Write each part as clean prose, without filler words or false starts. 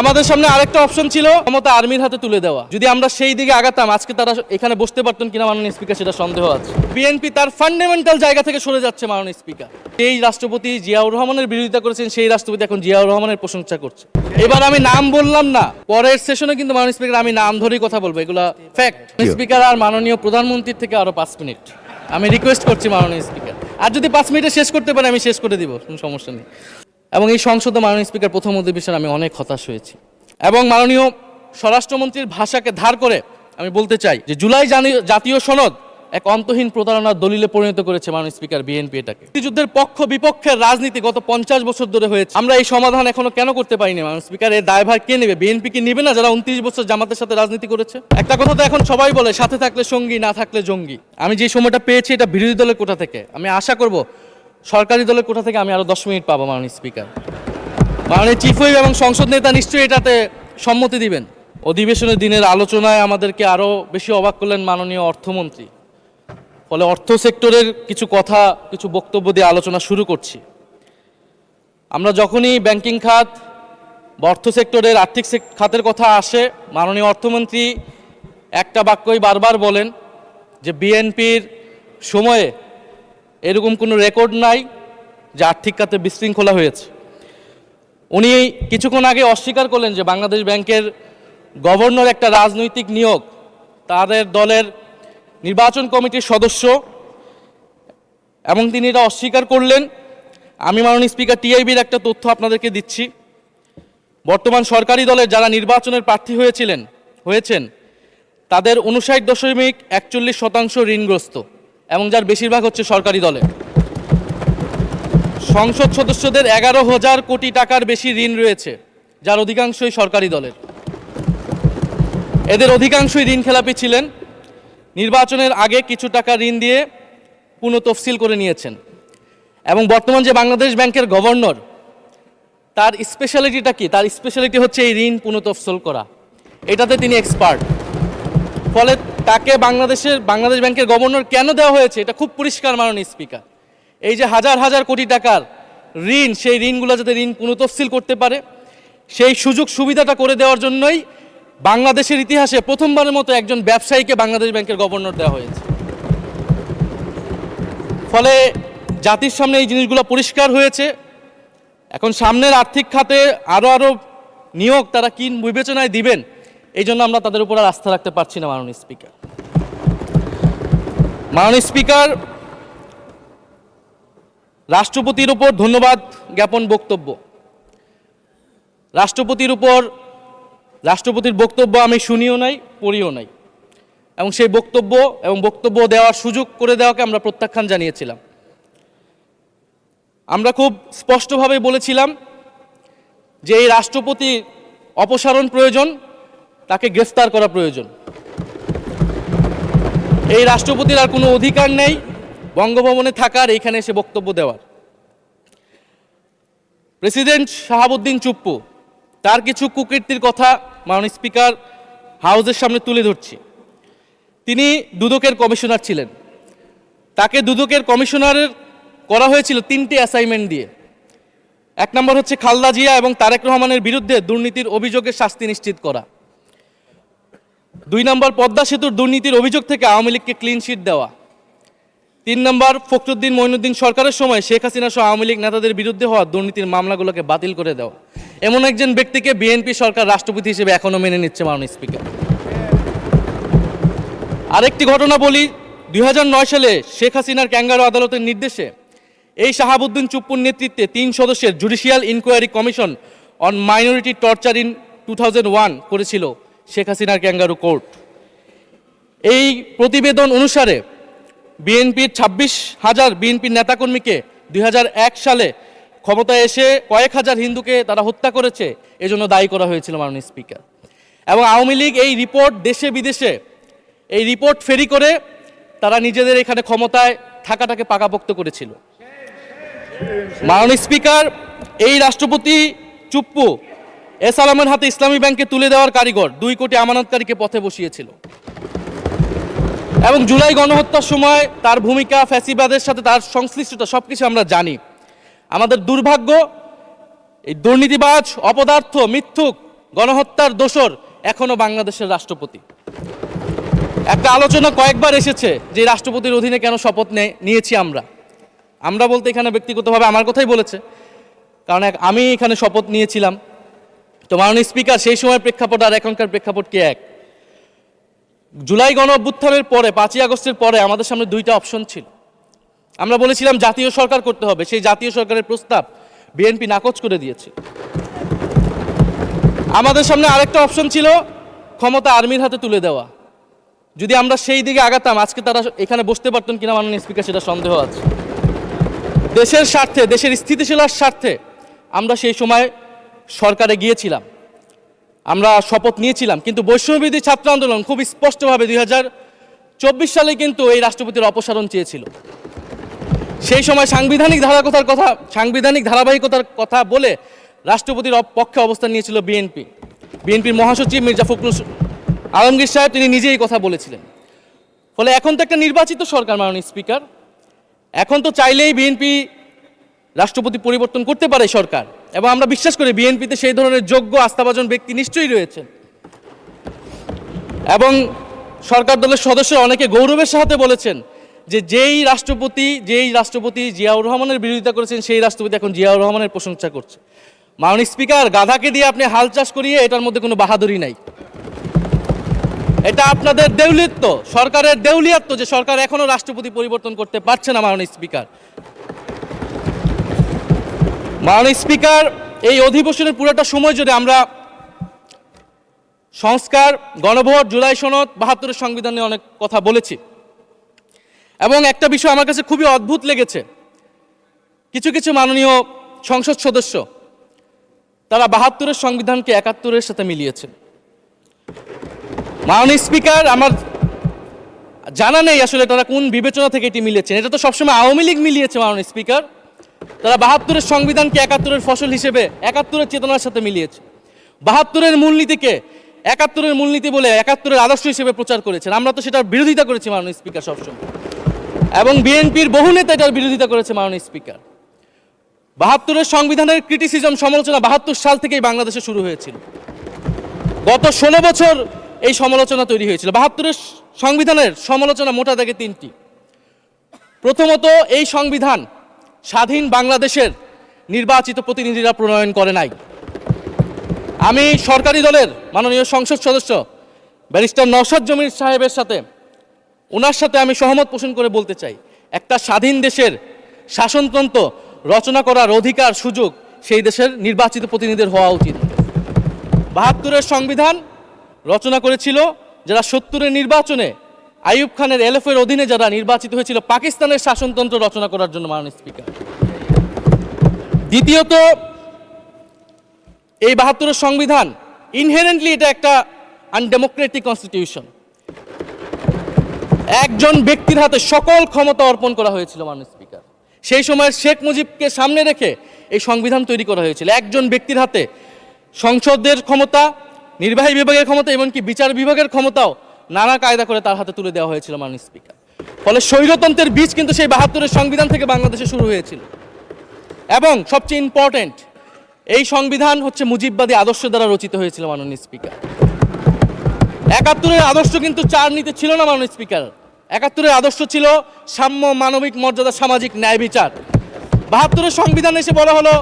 আমাদের সামনে আরেকটা অপশন ছিল ক্ষমতা আর্মির হাতে তুলে দেওয়া। যদি আমরা সেই দিকে আগাতাম আজকে তারা এখানে বসতে পারতেন কিনা মাননীয় স্পিকার সেটা সন্দেহ আছে। বিএনপি তার ফান্ডামেন্টাল জায়গা থেকে সরে যাচ্ছে মাননীয় স্পিকার। এই রাষ্ট্রপতি জিয়াউর রহমানের বিরোধিতা করেছেন, সেই রাষ্ট্রপতি এখন জিয়াউর রহমানের প্রশংসা করছে। এবার আমি নাম বললাম না, পরের সেশনে কিন্তু মাননীয় স্পিকার আমি নাম ধরেই কথা বলবো, এগুলা ফ্যাক্ট। স্পিকার আর মাননীয় প্রধানমন্ত্রীর থেকে আরো 5 মিনিট আমি রিকোয়েস্ট করছি মাননীয় স্পিকার, আর যদি 5 মিনিটে শেষ করতে পারে আমি শেষ করে দিব, কোনো সমস্যা নেই। এবং এই সংসদে মাননীয় স্পিকার প্রথম অধিবেশনে আমি অনেক হতাশ হয়েছি। এবং মাননীয় স্বরাষ্ট্রমন্ত্রীর ভাষাকে ধার করে আমি বলতে চাই যে জুলাই জাতীয় সনদ এক অন্তহীন প্রতারণার দলিলে পরিণত করেছে মাননীয় স্পিকার বিএনপি এটাকে। যুদ্ধের পক্ষ বিপক্ষের রাজনীতি গত 50 বছর ধরে হয়েছে, আমরা এই সমাধান এখনো কেন করতে পারিনি মাননীয় স্পিকার? এর দায়ভার কে নেবে? বিএনপি কি নেবে না, যারা 29 বছর জামাতের সাথে রাজনীতি করেছে? একটা কথা তো এখন সবাই বলে, সাথে থাকলে সঙ্গী, না থাকলে জঙ্গি। আমি যে সময়টা পেয়েছি এটা বিরোধী দলের কোটা থেকে, আমি আশা করব সরকারি দলের কোটা থেকে আমি আরো 10 মিনিট পাবো মাননীয় স্পিকার। মাননীয় চিফ হুইপ এবং সংসদ নেতা নিশ্চয়ই এটাতে সম্মতি দিবেন। অধিবেশনের দিনের আলোচনায় আমাদেরকে আরো বেশি অবাক করলেন মাননীয় অর্থমন্ত্রী। ফলে অর্থ সেক্টরের কিছু কথা, কিছু বক্তব্য দিয়ে আলোচনা শুরু করছি। আমরা যখনই ব্যাংকিং খাত বা অর্থ সেক্টরের আর্থিক খাতের কথা আসে, মাননীয় অর্থমন্ত্রী একটা বাক্যই বারবার বলেন যে বিএনপির সময়ে এরকম কোনো রেকর্ড নাই যে আর্থিক খাতে বিশৃঙ্খলা হয়েছে। উনি কিছুক্ষণ আগে অস্বীকার করলেন যে বাংলাদেশ ব্যাংকের গভর্নর একটা রাজনৈতিক নিয়োগ, তাদের দলের নির্বাচন কমিটির সদস্য, এবং তিনি এটা অস্বীকার করলেন। আমি মাননীয় স্পিকার টিআইবির একটা তথ্য আপনাদেরকে দিচ্ছি। বর্তমান সরকারি দলের যারা নির্বাচনের প্রার্থী হয়েছেন তাদের 59.41% ঋণগ্রস্ত, এবং যার বেশিরভাগ হচ্ছে সরকারি দলের। সংসদ সদস্যদের 11,000 কোটি টাকার বেশি ঋণ রয়েছে, যার অধিকাংশই সরকারি দলের। এদের অধিকাংশই ঋণ খেলাপি ছিলেন, নির্বাচনের আগে কিছু টাকা ঋণ দিয়ে পুনঃতফসিল করে নিয়েছেন। এবং বর্তমান যে বাংলাদেশ ব্যাংকের গভর্নর, তার স্পেশালিটিটা কি? তার স্পেশালিটি হচ্ছে এই ঋণ পুনঃতফসিল করা, এটাতে তিনি এক্সপার্ট। ফলে তাকে বাংলাদেশ ব্যাংকের গভর্নর কেন দেওয়া হয়েছে এটা খুব পরিষ্কার মাননীয় স্পিকার। এই যে হাজার হাজার কোটি টাকার ঋণ, সেই ঋণগুলো যাতে ঋণ পুনঃতফসিল করতে পারে সেই সুযোগ সুবিধাটা করে দেওয়ার জন্যই বাংলাদেশের ইতিহাসে প্রথমবারের মতো একজন ব্যবসায়ীকে বাংলাদেশ ব্যাংকের গভর্নর দেওয়া হয়েছে। ফলে জাতির সামনে এই জিনিসগুলো পরিষ্কার হয়েছে। এখন সামনের আর্থিক খাতে আরো নিয়োগ তারা কি বিবেচনায় দিবেন, এই জন্য আমরা তাদের উপর আর আস্থা রাখতে পারছি না মাননীয় স্পিকার। মাননীয় স্পিকার, রাষ্ট্রপতির উপর ধন্যবাদ জ্ঞাপন বক্তব্য, রাষ্ট্রপতির বক্তব্য আমি শুনিও নাই, পড়িও নাই, এবং সেই বক্তব্য দেওয়ার সুযোগ করে দেওয়াকে আমরা প্রত্যাখ্যান জানিয়েছিলাম। আমরা খুব স্পষ্টভাবে বলেছিলাম যে এই রাষ্ট্রপতির অপসারণ প্রয়োজন, তাকে গ্রেফতার করা প্রয়োজন। এই রাষ্ট্রপতির আর কোনো অধিকার নেই বঙ্গভবনে থাকার, এইখানে এসে বক্তব্য দেওয়ার। প্রেসিডেন্ট শাহাবুদ্দিন চুপ্পু, তার কিছু কুকীর্তির কথা মাননীয় স্পিকার হাউসের সামনে তুলে ধরছি। তিনি দুদকের কমিশনার ছিলেন, তাকে দুদকের কমিশনারের করা হয়েছিল 3টে অ্যাসাইনমেন্ট দিয়ে। 1 নম্বর হচ্ছে খালেদা জিয়া এবং তারেক রহমানের বিরুদ্ধে দুর্নীতির অভিযোগের শাস্তি নিশ্চিত করা। 2 নম্বর পদ্মা সেতুর দুর্নীতির অভিযোগ থেকে আওয়ামী লীগকে ক্লিন শিট দেওয়া। 3 নম্বর ফখরুদ্দিন মঈনুদ্দিন সরকারের সময় শেখ হাসিনা সহ আওয়ামী লীগ নেতাদের বিরুদ্ধে হওয়া দুর্নীতির মামলাগুলোকে বাতিল করে দেওয়া। এমন একজন ব্যক্তিকে বিএনপি সরকার রাষ্ট্রপতি হিসেবে এখনো মেনে নিচ্ছে মাননীয় স্পিকার। আরেকটি ঘটনা বলি, 2009 সালে শেখ হাসিনার ক্যাঙ্গারু আদালতের নির্দেশে এই শাহাবুদ্দিন চুপ্পুর নেতৃত্বে 3 সদস্যের judicial inquiry commission on minority torture in 2001 করেছিল শেখ হাসিনার ক্যাঙ্গারু কোর্ট। এই প্রতিবেদন অনুসারে বিএনপির 26,000 বিএনপির নেতাকর্মীকে 2001 সালে ক্ষমতায় এসে কয়েক হাজার হিন্দুকে তারা হত্যা করেছে, এজন্য দায়ী করা হয়েছিল মাননীয় স্পিকার। এবং আওয়ামী লীগ এই রিপোর্ট দেশে বিদেশে এই রিপোর্ট ফেরি করে তারা নিজেদের এখানে ক্ষমতায় থাকাটাকে পাকাপোক্ত করেছিল। মাননীয় স্পিকার, এই রাষ্ট্রপতি চুপ্পু এস আলমের হাতে ইসলামী ব্যাংকে তুলে দেওয়ার কারিগর, 2 কোটি আমানতকারীকে পথে বসিয়েছিল। এবং জুলাই গণহত্যার সময় তার ভূমিকা, ফ্যাসিবাদের সাথে তার সংশ্লিষ্টতা সবকিছু আমরা জানি। আমাদের দুর্ভাগ্য, এই দুর্নীতিবাজ, অপদার্থ, মিথ্যুক গণহত্যার দোসর এখনো বাংলাদেশের রাষ্ট্রপতি। একটা আলোচনা কয়েকবার এসেছে যে রাষ্ট্রপতির অধীনে কেন শপথ নিয়েছি আমরা বলতে এখানে ব্যক্তিগতভাবে আমার কথাই বলেছে, কারণ আমি এখানে শপথ নিয়েছিলাম। তো মাননীয় স্পিকার, সেই সময়ের প্রেক্ষাপট আর এখনকার প্রেক্ষাপট কি এক? জুলাই গণ অভ্যুত্থানের পরে 5ই আগস্টের পরে আমাদের সামনে দুইটা অপশন ছিল। আমরা বলেছিলাম জাতীয় সরকার করতে হবে, সেই জাতীয় সরকারের প্রস্তাব বিএনপি নাকচ করে দিয়েছে। আমাদের সামনে আরেকটা অপশন ছিল ক্ষমতা আর্মির হাতে তুলে দেওয়া। যদি আমরা সেই দিকে আগাতাম আজকে তারা এখানে বসতে পারতেন কিনা মাননীয় স্পিকার, সেটা সন্দেহ আছে। দেশের স্বার্থে, দেশের স্থিতিশীলতার স্বার্থে আমরা সেই সময় সরকারে গিয়েছিলাম, আমরা শপথ নিয়েছিলাম। কিন্তু বৈষম্যবিরোধী ছাত্র আন্দোলন খুব স্পষ্টভাবে 2024 সালে কিন্তু এই রাষ্ট্রপতির অপসারণ চেয়েছিল। সেই সময় সাংবিধানিক ধারাবাহিকতার কথা বলে রাষ্ট্রপতির পক্ষে অবস্থান নিয়েছিল বিএনপির মহাসচিব মির্জা ফখরুল আলমগীর সাহেব, তিনি নিজেই কথা বলেছিলেন। ফলে এখন তো একটা নির্বাচিত সরকার মাননীয় স্পিকার, এখন তো চাইলেই বিএনপি রাষ্ট্রপতি পরিবর্তন করতে পারে সরকার, এবং আমরা বিশ্বাস করি বিএনপিতে সেই ধরনের যোগ্য আস্থাভাজন ব্যক্তি নিশ্চয়ই রয়েছেন। এবং সরকার দলের সদস্য অনেকে গৌরবের সাথে বলেছেন যে যেই রাষ্ট্রপতি জিয়াউর রহমানের বিরোধিতা করেছেন, সেই রাষ্ট্রপতি এখন জিয়াউর রহমানের প্রশংসা করছে। মাননীয় স্পিকার, গাধাকে দিয়ে আপনি হাল চাষ করিয়ে এটার মধ্যে কোনো বাহাদুরি নাই। এটা আপনাদের দেউলিয়ত্ব, সরকারের দেউলিয়াত্ব যে সরকার এখনো রাষ্ট্রপতি পরিবর্তন করতে পারছে না। মাননীয় স্পিকার, এই অধিবেশনের পুরোটা সময় জুড়ে আমরা সংস্কার, গণভোট, জুলাই সনদ, 72-এর সংবিধান নিয়ে অনেক কথা বলেছি। এবং একটা বিষয় আমার কাছে খুবই অদ্ভুত লেগেছে, কিছু মাননীয় সংসদ সদস্য তারা 72-এর সংবিধানকে 71-এর সাথে মিলিয়েছে। মাননীয় স্পিকার, আমার জানা নেই আসলে তারা কোন বিবেচনা থেকে এটি মিলিয়েছেন। এটা তো সবসময় আওয়ামী লীগ মিলিয়েছে মাননীয় স্পিকার। তারা 72-এর সংবিধানকে 71-এর ফসল হিসেবে 71-এর চেতনার সাথে মিলিয়েছে। 72-এর মূলনীতিকে 71-এর মূলনীতি বলে 71-এর আদর্শ হিসেবে প্রচার করেছেন। আমরা তো সেটার বিরোধিতা করেছি মাননীয় স্পিকার সবসময়, এবং বিএনপির বহু নেতা এটার বিরোধিতা করেছে মাননীয় স্পিকার। 72-এর সংবিধানের ক্রিটিসিজম, সমালোচনা 72 সাল থেকেই বাংলাদেশে শুরু হয়েছিল। গত 16 বছর এই সমালোচনা তৈরি হয়েছিল। 72-এর সংবিধানের সমালোচনা মোটা দাগে 3টি। প্রথমত, এই সংবিধান স্বাধীন বাংলাদেশের নির্বাচিত প্রতিনিধিরা প্রণয়ন করে নাই। আমি সরকারি দলের মাননীয় সংসদ সদস্য ব্যারিস্টার নওশাদ জমির সাহেবের সাথে, ওনার সাথে আমি সহমত পোষণ করে বলতে চাই, একটা স্বাধীন দেশের শাসনতন্ত্র রচনা করার অধিকার, সুযোগ সেই দেশের নির্বাচিত প্রতিনিধিদের হওয়া উচিত। 72-এর সংবিধান রচনা করেছিল যারা 70-এর নির্বাচনে আইয়ুব খানের এলএফের অধীনে যারা নির্বাচিত হয়েছিল পাকিস্তানের শাসনতন্ত্র রচনা করার জন্য মাননীয় স্পিকার। দ্বিতীয়ত, এই 72-এর সংবিধান ইনহেরেন্টলি এটা একটা আনডেমোক্রেটিক কনস্টিটিউশন। একজন ব্যক্তির হাতে সকল ক্ষমতা অর্পণ করা হয়েছিল মাননীয় স্পিকার। সেই সময়ের শেখ মুজিবকে সামনে রেখে এই সংবিধান তৈরি করা হয়েছিল। একজন ব্যক্তির হাতে সংসদের ক্ষমতা, নির্বাহী বিভাগের ক্ষমতা, এমনকি বিচার বিভাগের ক্ষমতাও নানা কায়দা করে তার হাতে তুলে দেওয়া হয়েছিল মাননীয় স্পিকার। ফলে স্বৈরতন্ত্রের বীজ কিন্তু সেই 72-এর সংবিধান থেকে বাংলাদেশে শুরু হয়েছিল। এবং সবচেয়ে ইম্পর্টেন্ট, এই সংবিধান হচ্ছে মুজিববাদী আদর্শ দ্বারা রচিত হয়েছিল মাননীয় স্পিকার। 71-এর আদর্শ কিন্তু 4 নীতি ছিল না মাননীয় স্পিকার। 71-এর আদর্শ ছিল সাম্য, মানবিক মর্যাদা, সামাজিক ন্যায় বিচার। 72-এর সংবিধান এসে বলা হলো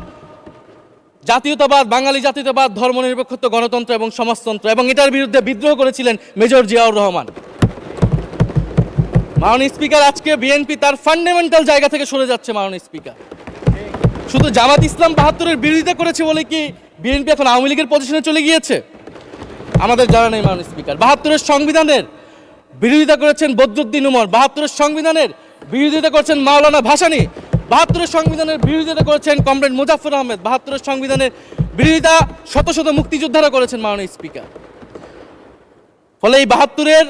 জাতীয়তাবাদ, বাঙালি জাতীয়তাবাদ, ধর্মনিরপেক্ষত্ব, গণতন্ত্র এবং সমাজতন্ত্র, এবং এটার বিরুদ্ধে বিদ্রোহ করেছিলেন মেজর জিয়াউর রহমান। মাননীয় স্পিকার, আজকে বিএনপি তার ফান্ডামেন্টাল জায়গা থেকে সরে যাচ্ছে মাননীয় স্পিকার। শুধু জামাত ইসলাম 72-এর বিরোধিতা করেছে বলে কি বিএনপি এখন আওয়ামী লীগের পজিশনে চলে গিয়েছে? আমাদের জানা নেই মাননীয় স্পিকার। 72-এর সংবিধানের বিরোধিতা করেছেন বদরুদ্দিন উমর, 72-এর সংবিধানের বিরোধিতা করেছেন মাওলানা ভাসানী, 72-এর সংবিধানের বিরোধিতা করেছেন কমরেড মুজাফফর আহমেদ, 72-এর সংবিধানের বিরোধিতা শত শত মুক্তিযোদ্ধারা করেছেন মাননীয় স্পিকার। ফলে এই 72-এর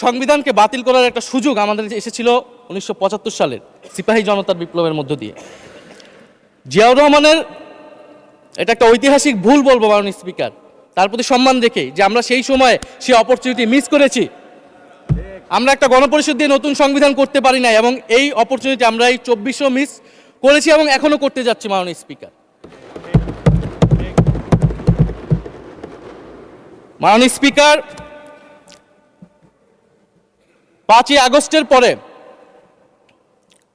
সংবিধানকে বাতিল করার একটা সুযোগ আমাদের এসেছিল 1975 সালের সিপাহী জনতার বিপ্লবের মধ্য দিয়ে। জিয়াউর রহমানের এটা একটা ঐতিহাসিক ভুল বলবো মাননীয় স্পিকার, তার প্রতি সম্মান রেখে, যে আমরা সেই সময় সেই অপরচুনিটি মিস করেছি। আমরা একটা গণপরিষদ দিয়ে নতুন সংবিধান করতে পারি না, এবং এই অপরচুনিটি আমরা এই 2400 মিস করেছি এবং এখনো করতে যাচ্ছি মাননীয় স্পিকার। মাননীয় স্পিকার, 5ই আগস্টের পরে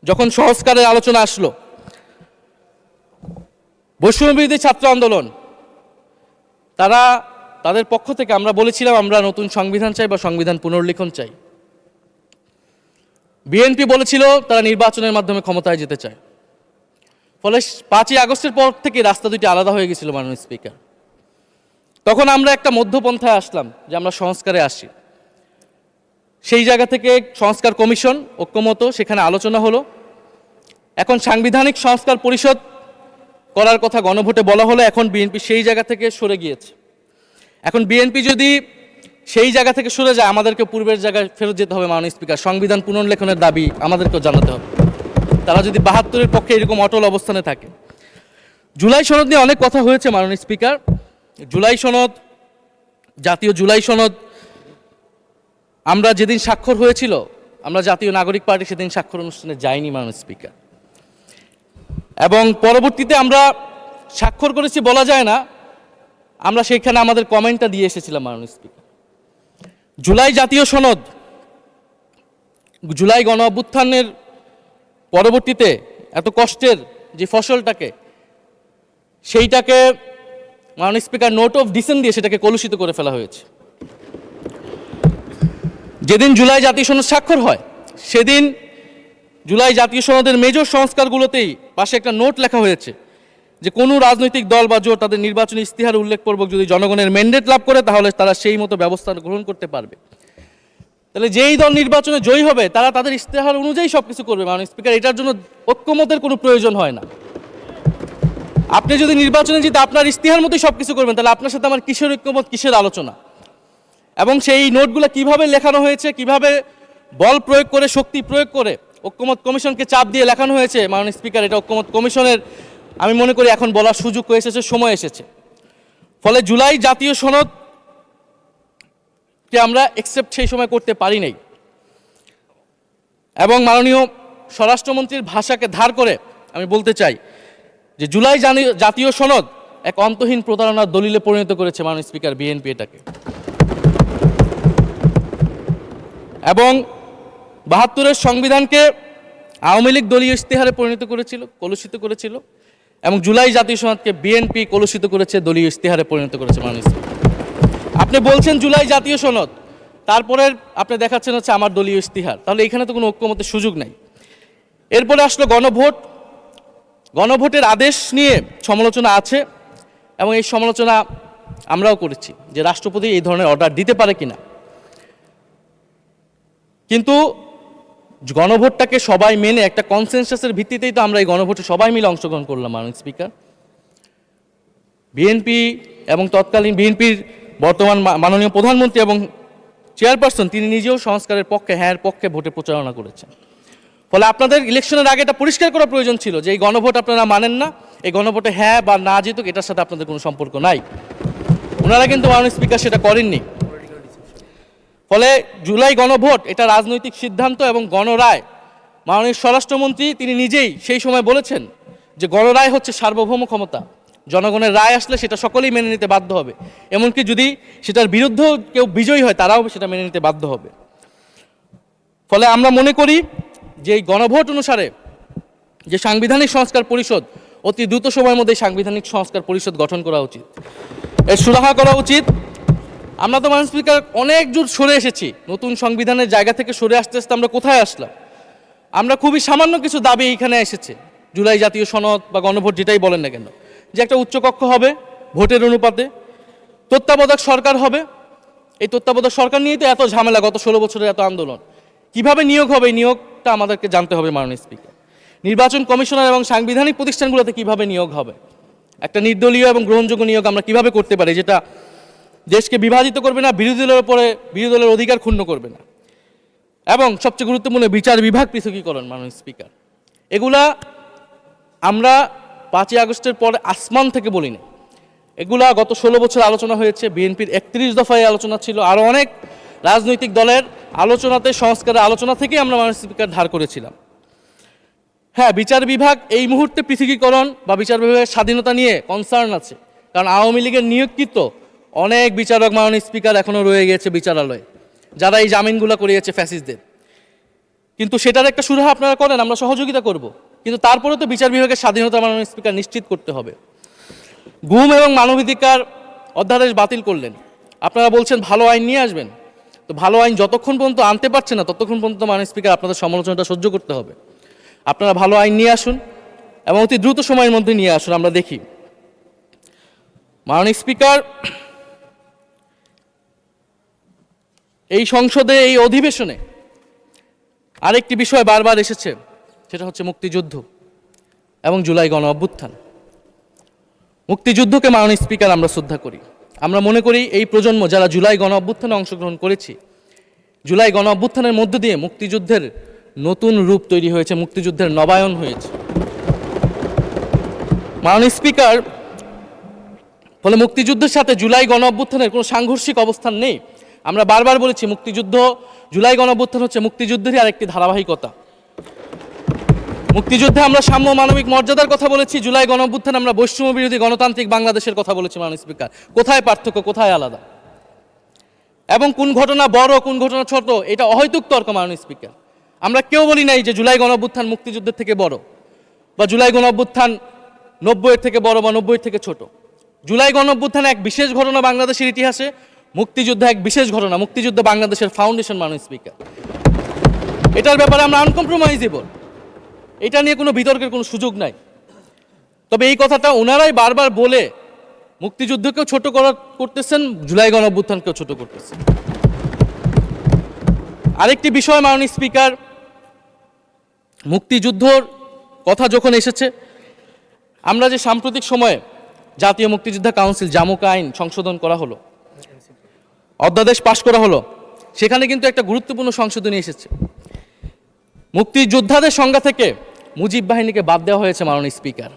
যখন সংস্কারের আলোচনা আসলো, বৈষম্যবিরোধী ছাত্র আন্দোলন তাদের পক্ষ থেকে আমরা বলেছিলাম আমরা নতুন সংবিধান চাই বা সংবিধান পুনর্লিখন চাই। বিএনপি বলেছিল তারা নির্বাচনের মাধ্যমে ক্ষমতায় যেতে চায়। ফলে 5ই আগস্টের পর থেকে রাস্তা দুটি আলাদা হয়ে গেছিল মাননীয় স্পিকার। তখন আমরা একটা মধ্যপন্থায় আসলাম যে আমরা সংস্কারে আসি। সেই জায়গা থেকে সংস্কার কমিশন ঐক্যমত, সেখানে আলোচনা হলো। এখন সাংবিধানিক সংস্কার পরিষদ করার কথা গণভোটে বলা হলো। এখন বিএনপি সেই জায়গা থেকে সরে গিয়েছে। এখন বিএনপি যদি সেই জায়গা থেকে সরে যায়, আমাদেরকে পূর্বের জায়গায় ফেরত যেতে হবে মাননীয় স্পিকার। সংবিধান পুনর্লেখনের দাবি আমাদেরকেও জানাতে হবে, তারা যদি 72-এর পক্ষে এরকম অটল অবস্থানে থাকে। জুলাই সনদ নিয়ে অনেক কথা হয়েছে মাননীয় স্পিকার। জুলাই সনদ, জাতীয় জুলাই সনদ, আমরা যেদিন স্বাক্ষর হয়েছিল, আমরা জাতীয় নাগরিক পার্টি সেদিন স্বাক্ষর অনুষ্ঠানে যাইনি মাননীয় স্পিকার। এবং পরবর্তীতে আমরা স্বাক্ষর করেছি বলা যায় না, আমরা সেখানে আমাদের কমেন্টটা দিয়ে এসেছিলাম মাননীয় স্পিকার। জুলাই জাতীয় সনদ, জুলাই গণ অভ্যুত্থানের পরবর্তীতে এত কষ্টের যে ফসলটাকে, সেইটাকে মাননীয় স্পিকার নোট অফ ডিসেন্ট দিয়ে সেটাকে কলুষিত করে ফেলা হয়েছে। যেদিন জুলাই জাতীয় সনদ স্বাক্ষর হয়, সেদিন জুলাই জাতীয় সনদের মেজর সংস্কারগুলোতেই পাশে একটা নোট লেখা হয়েছে যে কোনো রাজনৈতিক দল বা জোট তাদের নির্বাচনী ইস্তিহার উল্লেখপূর্বক যদি জনগণের ম্যান্ডেট লাভ করে, তাহলে তারা সেই মতো ব্যবস্থা গ্রহণ করতে পারবে। তাহলে যেই দল নির্বাচনে জয়ী হবে তারা তাদের ইস্তেহার অনুযায়ী সবকিছু করবে মাননীয় স্পিকার। এটার জন্য ঐক্যমতের কোনো প্রয়োজন হয় না। আপনি যদি নির্বাচনে জিতে আপনার ইস্তেহার মতোই সবকিছু করবেন, তাহলে আপনার সাথে আমার কিসের ঐক্যমত, কিসের আলোচনা? এবং সেই নোটগুলো কিভাবে লেখানো হয়েছে, কিভাবে বল প্রয়োগ করে, শক্তি প্রয়োগ করে ঐক্যমত কমিশনকে চাপ দিয়ে লেখানো হয়েছে মাননীয় স্পিকার, এটা ঐক্যমত কমিশনের আমি মনে করি এখন বলার সুযোগ হয়ে এসেছে, সময় এসেছে। ফলে জুলাই জাতীয় সনদ কে আমরা একসেপ্ট সেই সময় করতে পারি নাই। এবং মাননীয় স্বরাষ্ট্রমন্ত্রীর ভাষাকে ধার করে আমি বলতে চাই যে জুলাই জাতীয় সনদ এক অন্তহীন প্রতারণার দলিলে পরিণত করেছে মাননীয় স্পিকার বিএনপি এটাকে। এবং 72-এর সংবিধানকে আওয়ামী লীগ দলীয় ইস্তেহারে পরিণত করেছিল, কলুষিত করেছিল। এবং জুলাই জাতীয় সনদকে বিএনপি কলুষিত করেছে, দলীয় ইস্তেহারে পরিণত করেছে মাননীয় স্পিকার। আপনি বলছেন জুলাই জাতীয় সনদ, তারপরে আপনি দেখাচ্ছেন হচ্ছে আমার দলীয় ইস্তিহার, তাহলে এখানে তো কোনো ঐক্যমতের সুযোগ নাই। এরপরে আসলো গণভোট। গণভোটের আদেশ নিয়ে সমালোচনা আছে এবং এই সমালোচনা আমরাও করেছি যে রাষ্ট্রপতি এই ধরনের অর্ডার দিতে পারে কিনা। কিন্তু গণভোটটাকে সবাই মেনে একটা কনসেনসাসের ভিত্তিতেই তো আমরা এই গণভোটে সবাই মিলে অংশগ্রহণ করলাম মাননীয় স্পিকার। বিএনপি এবং তৎকালীন বিএনপির বর্তমান মাননীয় প্রধানমন্ত্রী এবং চেয়ারপারসন তিনি নিজেও সংস্কারের পক্ষে, হ্যাঁ পক্ষে ভোটে প্রচারণা করেছেন। ফলে আপনাদের ইলেকশনের আগে এটা পরিষ্কার করা প্রয়োজন ছিল যে এই গণভোট আপনারা মানেন না, এই গণভোটে হ্যাঁ বা না যেতুক এটার সাথে আপনাদের কোনো সম্পর্ক নাই। ওনারা কিন্তু মাননীয় স্পিকার সেটা করেননি। ফলে জুলাই গণভোট এটা রাজনৈতিক সিদ্ধান্ত এবং গণরায়। মাননীয় স্বরাষ্ট্রমন্ত্রী তিনি নিজেই সেই সময় বলেছেন যে গণরায় হচ্ছে সার্বভৌম ক্ষমতা, জনগণের রায় আসলে সেটা সকলেই মেনে নিতে বাধ্য হবে, এমনকি যদি সেটার বিরুদ্ধেও কেউ বিজয়ী হয় তারাও সেটা মেনে নিতে বাধ্য হবে। ফলে আমরা মনে করি যে এই গণভোট অনুসারে যে সাংবিধানিক সংস্কার পরিষদ অতি দ্রুত সময়ের মধ্যে সাংবিধানিক সংস্কার পরিষদ গঠন করা উচিত, এর সুরাহা করা উচিত। আমরা তো মাননীয় স্পিকার অনেক দূর সরে এসেছি, নতুন সংবিধানের জায়গা থেকে সরে আসতে আসতে আমরা কোথায় আসলাম? আমরা খুবই সামান্য কিছু দাবি এখানে এসেছে, জুলাই জাতীয় সনদ বা গণভোট যেটাই বলেন না কেন, যে একটা উচ্চকক্ষ হবে ভোটের অনুপাতে, তত্ত্বাবধায়ক সরকার হবে। এই তত্ত্বাবধায়ক সরকার নিয়েই তো এত ঝামেলা, গত 16 বছরের এত আন্দোলন। কিভাবে নিয়োগ হবে এই নিয়োগটা আমাদেরকে জানতে হবে মাননীয় স্পিকার। নির্বাচন কমিশনার এবং সাংবিধানিক প্রতিষ্ঠানগুলোতে কিভাবে নিয়োগ হবে, একটা নির্দলীয় এবং গ্রহণযোগ্য নিয়োগ আমরা কিভাবে করতে পারি যেটা দেশকে বিভাজিত করবে না, বিরোধী দলের উপরে বিরোধী দলের অধিকার ক্ষুণ্ণ করবে না। এবং সবচেয়ে গুরুত্বপূর্ণ বিচার বিভাগ পৃথকীকরণ মাননীয় স্পিকার। এগুলা আমরা 5ই আগস্টের পরে আসমান থেকে বলি না, এগুলা গত 16 বছর আলোচনা হয়েছে। বিএনপির 31 দফায় আলোচনা ছিল, আরও অনেক রাজনৈতিক দলের আলোচনাতে, সংস্কারের আলোচনা থেকে আমরা মাননীয় স্পিকার ধার করেছিলাম। হ্যাঁ, বিচার বিভাগ এই মুহূর্তে পৃথকীকরণ বা বিচার বিভাগের স্বাধীনতা নিয়ে কনসার্ন আছে, কারণ আওয়ামী লীগের নিয়োগকৃত অনেক বিচারক মাননীয় স্পিকার এখনো রয়ে গেছে বিচারালয়ে, যারা এই জামিনগুলো করিয়েছে ফ্যাসিস্টদের। কিন্তু সেটার একটা সুরাহা আপনারা করেন, আমরা সহযোগিতা করব, কিন্তু তারপরে তো বিচার বিভাগের স্বাধীনতা মাননীয় স্পিকার নিশ্চিত করতে হবে। গুম এবং মানবাধিকার অধ্যাদেশ বাতিল করলেন, আপনারা বলছেন ভালো আইন নিয়ে আসবেন। তো ভালো আইন যতক্ষণ পর্যন্ত আনতে পারছে না ততক্ষণ পর্যন্ত মাননীয় স্পিকার আপনাদের সমালোচনাটা সহ্য করতে হবে। আপনারা ভালো আইন নিয়ে আসুন এবং অতি দ্রুত সময়ের মধ্যে নিয়ে আসুন, আমরা দেখি। মাননীয় স্পিকার, এই সংসদে এই অধিবেশনে আরেকটি বিষয় বারবার এসেছে, সেটা হচ্ছে মুক্তিযুদ্ধ এবং জুলাই গণ অভ্যুত্থান। মুক্তিযুদ্ধকে মাননীয় স্পিকার আমরা শ্রদ্ধা করি। আমরা মনে করি এই প্রজন্ম যারা জুলাই গণ অভ্যুত্থানে অংশগ্রহণ করেছি, জুলাই গণ অভ্যুত্থানের মধ্য দিয়ে মুক্তিযুদ্ধের নতুন রূপ তৈরি হয়েছে, মুক্তিযুদ্ধের নবায়ন হয়েছে। মাননীয় স্পিকার, ফলে মুক্তিযুদ্ধের সাথে জুলাই গণ অভ্যুত্থানের কোনো সাংঘর্ষিক অবস্থান নেই। আমরা বারবার বলেছি মুক্তিযুদ্ধ, জুলাই গণ অভ্যুত্থান হচ্ছে মুক্তিযুদ্ধেরই আরেকটি ধারাবাহিকতা। মুক্তিযুদ্ধে আমরা সাম্য মানবিক মর্যাদার কথা বলেছি, জুলাই গণ অভ্যুত্থানে আমরা বৈষম্য বিরোধী গণতান্ত্রিক বাংলাদেশের কথা বলেছি। মাননীয় স্পিকার, কোথায় পার্থক্য, কোথায় আলাদা, এবং কোন ঘটনা বড় কোন ঘটনা ছোট, এটা অহৈতুক তর্ক। মাননীয় স্পিকার, আমরা কেউ বলি নাই যে জুলাই গণ অভ্যুত্থান মুক্তিযুদ্ধের থেকে বড়, বা জুলাই গণ অভ্যুত্থান 90-এর থেকে বড় বা 90-এর থেকে ছোট। জুলাই গণ অভ্যুত্থান এক বিশেষ ঘটনা বাংলাদেশের ইতিহাসে, মুক্তিযুদ্ধ এক বিশেষ ঘটনা, মুক্তিযুদ্ধ বাংলাদেশের ফাউন্ডেশন। মাননীয় স্পিকার, এটার ব্যাপারে আমরা আনকম্প্রোমাইজেবল, এটা নিয়ে কোনো বিতর্কের কোনো সুযোগ নাই। তবে এই কথাটা ওনারাই বারবার বলে মুক্তিযুদ্ধকেও ছোট করতেছেন, জুলাই গণ অভ্যুত্থানকেও ছোট করতেছেন। আরেকটি বিষয় মাননীয় স্পিকার, মুক্তিযুদ্ধর কথা যখন এসেছে, আমরা যে সাম্প্রতিক সময়ে জাতীয় মুক্তিযোদ্ধা কাউন্সিল জামুক আইন সংশোধন করা হলো, অধ্যাদেশ পাশ করা হলো, সেখানে কিন্তু একটা গুরুত্বপূর্ণ সংশোধনী এসেছে। মুক্তিযোদ্ধাদের সংজ্ঞা থেকে মুজিব বাহিনীকে বাদ দেওয়া হয়েছে মাননীয় স্পিকার।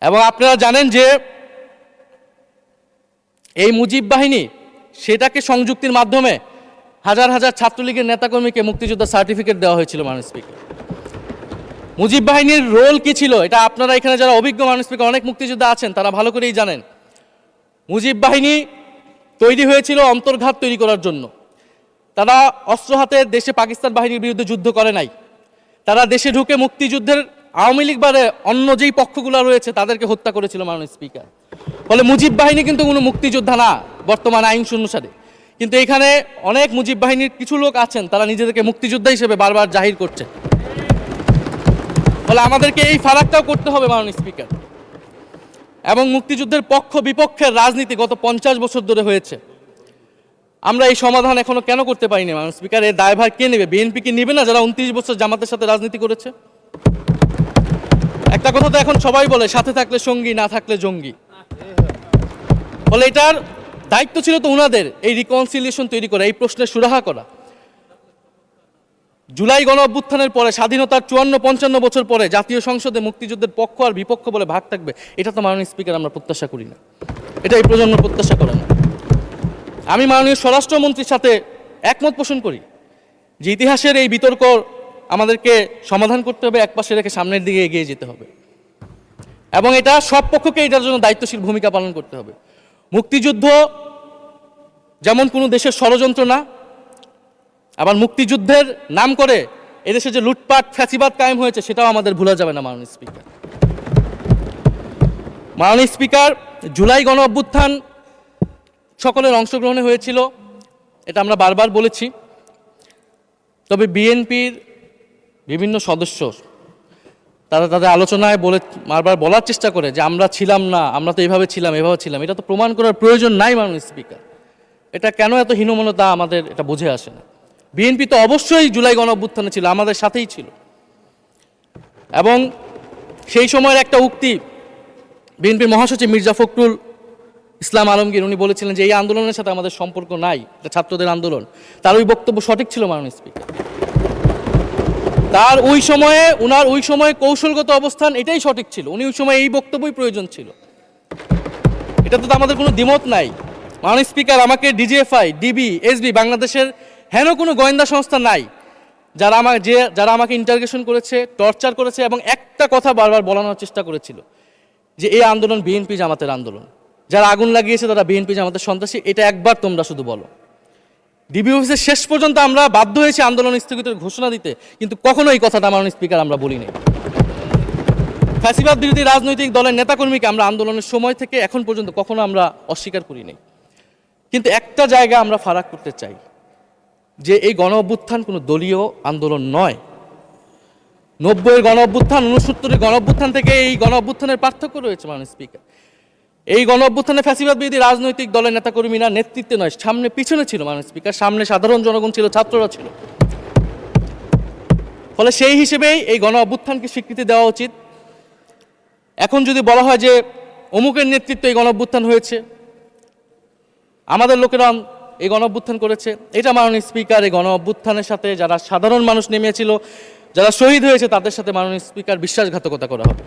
এবং আপনারা জানেন যে এই মুজিব বাহিনী, সেটাকে সংযুক্তির মাধ্যমে হাজার হাজার ছাত্রলীগের নেতাকর্মীকে মুক্তিযোদ্ধা সার্টিফিকেট দেওয়া হয়েছিল। মাননীয় স্পিকার, মুজিব বাহিনীর রোল কি ছিল, এটা আপনারা এখানে যারা অভিজ্ঞ মাননীয় স্পিকার অনেক মুক্তিযোদ্ধা আছেন তারা ভালো করেই জানেন। মুজিব বাহিনী তৈরি হয়েছিল অন্তর্ঘাত তৈরি করার জন্য। তারা অস্ত্র হাতে দেশে পাকিস্তান বাহিনীর বিরুদ্ধে যুদ্ধ করে নাই, তারা দেশে ঢুকে মুক্তিযুদ্ধের আওয়ামী লীগ বাদে অন্য যেই পক্ষগুলো রয়েছে তাদেরকে হত্যা করেছিল। মাননীয় স্পিকার, ফলে মুজিব বাহিনী কিন্তু কোনো মুক্তিযোদ্ধা না বর্তমান আইন অনুসারে। কিন্তু এখানে অনেক মুজিব বাহিনীর কিছু লোক আছেন, তারা নিজেদেরকে মুক্তিযোদ্ধা হিসেবে বারবার জাহির করছে। ফলে আমাদেরকে এই ফারাকটাও করতে হবে মাননীয় স্পিকার। এবং মুক্তিযুদ্ধের পক্ষ বিপক্ষের রাজনীতি গত 50 বছর ধরে হয়েছে, আমরা এই সমাধান এখনো কেন করতে পারিনি মাননীয় স্পিকার? এর দায়ভার কে নেবে? বিএনপি কি নেবে না, যারা 29 বছর জামাতের সাথে রাজনীতি করেছে? একটা কথা তো এখন সবাই বলে, সাথে থাকলে সঙ্গী, না থাকলে জঙ্গি। ফলে এটার দায়িত্ব ছিল তো উনাদের, এই রিকনসিলিয়েশন তৈরি করা, এই প্রশ্নের সুরাহা করা। জুলাই গণ অভ্যুত্থানের পরে, স্বাধীনতার 54-55 বছর পরে জাতীয় সংসদে মুক্তিযুদ্ধের পক্ষ আর বিপক্ষ বলে ভাগ থাকবে, এটা তো মাননীয় স্পিকার আমরা প্রত্যাশা করি না, এটা এই প্রজন্ম প্রত্যাশা করে না। আমি মাননীয় স্বরাষ্ট্রমন্ত্রীর সাথে একমত পোষণ করি যে ইতিহাসের এই বিতর্ক আমাদেরকে সমাধান করতে হবে, একপাশে রেখে সামনের দিকে এগিয়ে যেতে হবে, এবং এটা সব পক্ষকে এটার জন্য দায়িত্বশীল ভূমিকা পালন করতে হবে। মুক্তিযুদ্ধ যেমন কোনো দেশের ষড়যন্ত্র না, আবার মুক্তিযুদ্ধের নাম করে এদেশে যে লুটপাট ফ্যাসিবাদ কায়েম হয়েছে সেটাও আমাদের ভুলা যাবে না মাননীয় স্পিকার। মাননীয় স্পিকার, জুলাই গণ অভ্যুত্থান সকলের অংশগ্রহণে হয়েছিল, এটা আমরা বারবার বলেছি। তবে বিএনপির বিভিন্ন সদস্য তারা তাদের আলোচনায় বারবার বলার চেষ্টা করে যে আমরা ছিলাম না, আমরা তো এভাবে ছিলাম, এভাবে ছিলাম। এটা তো প্রমাণ করার প্রয়োজন নাই মাননীয় স্পিকার। এটা কেন এত হীনমন্যতা আমাদের এটা বুঝে আসে না। বিএনপি তো অবশ্যই জুলাই গণ অভ্যুত্থানে ছিল, আমাদের সাথেই ছিল। এবং সেই সময়ের একটা উক্তি বিএনপির মহাসচিব মির্জা ফখরুল ইসলাম আলমগীর, উনি বলেছিলেন যে এই আন্দোলনের সাথে আমাদের সম্পর্ক নাই, এটা ছাত্রদের আন্দোলন। তার ওই বক্তব্য সঠিক ছিল মাননীয় স্পিকার। তার ওই সময়ে কৌশলগত অবস্থান এটাই সঠিক ছিল, উনি ওই সময় এই বক্তব্যই প্রয়োজন ছিল। এটাতে তো আমাদের কোনো দ্বিমত নাই। মাননীয় স্পিকার, আমাকে ডিজিএফআই, ডিবি, এসবি, বাংলাদেশের হেন কোনো গোয়েন্দা সংস্থা নাই যারা আমাকে ইন্টারগেশন করেছে, টর্চার করেছে এবং একটা কথা বারবার বলানোর চেষ্টা করেছিল যে এই আন্দোলন বিএনপি জামাতের আন্দোলন। যারা আগুন লাগিয়েছে তারা বিএনপি জামাতের সন্ত্রাসী, এটা একবার তোমরা শুধু বলো। ডিবি অফিসের শেষ পর্যন্ত আমরা বাধ্য হয়েছি আন্দোলন স্থগিতের ঘোষণা দিতে, কিন্তু কখনো এই কথাটা মাননীয় স্পিকার আমরা বলিনি। ফ্যাসিবাদ বিরোধী রাজনৈতিক দলের নেতাকর্মীকে আমরা আন্দোলনের সময় থেকে এখন পর্যন্ত কখনো আমরা অস্বীকার করিনি। কিন্তু একটা জায়গা আমরা ফারাক করতে চাই, যে এই গণ অভ্যুত্থান কোনো দলীয় আন্দোলন নয়। 90-এর গণ অভ্যুত্থান, 69-এর গণ অভ্যুত্থান থেকে এই গণ অভ্যুত্থানের পার্থক্য রয়েছে মাননীয় স্পিকার। এই গণ অভ্যুত্থানে ফ্যাসিবাদ বিরোধী রাজনৈতিক দলের নেতাকর্মীরা নেতৃত্বে নয়, সামনে পিছনে ছিল মাননীয় স্পিকার, সামনে সাধারণ জনগণ ছিল, ছাত্ররা ছিল। ফলে সেই হিসেবেই এই গণ অভ্যুত্থানকে স্বীকৃতি দেওয়া উচিত। এখন যদি বলা হয় যে অমুকের নেতৃত্বে এই গণ অভ্যুত্থান হয়েছে, আমাদের লোকেরা এই গণ অভ্যুত্থান করেছে, এটা মাননীয় স্পিকার এই গণ অভ্যুত্থানের সাথে যারা সাধারণ মানুষ নেমেছিল, যারা শহীদ হয়েছে, তাদের সাথে মাননীয় স্পিকার বিশ্বাসঘাতকতা করা হবে।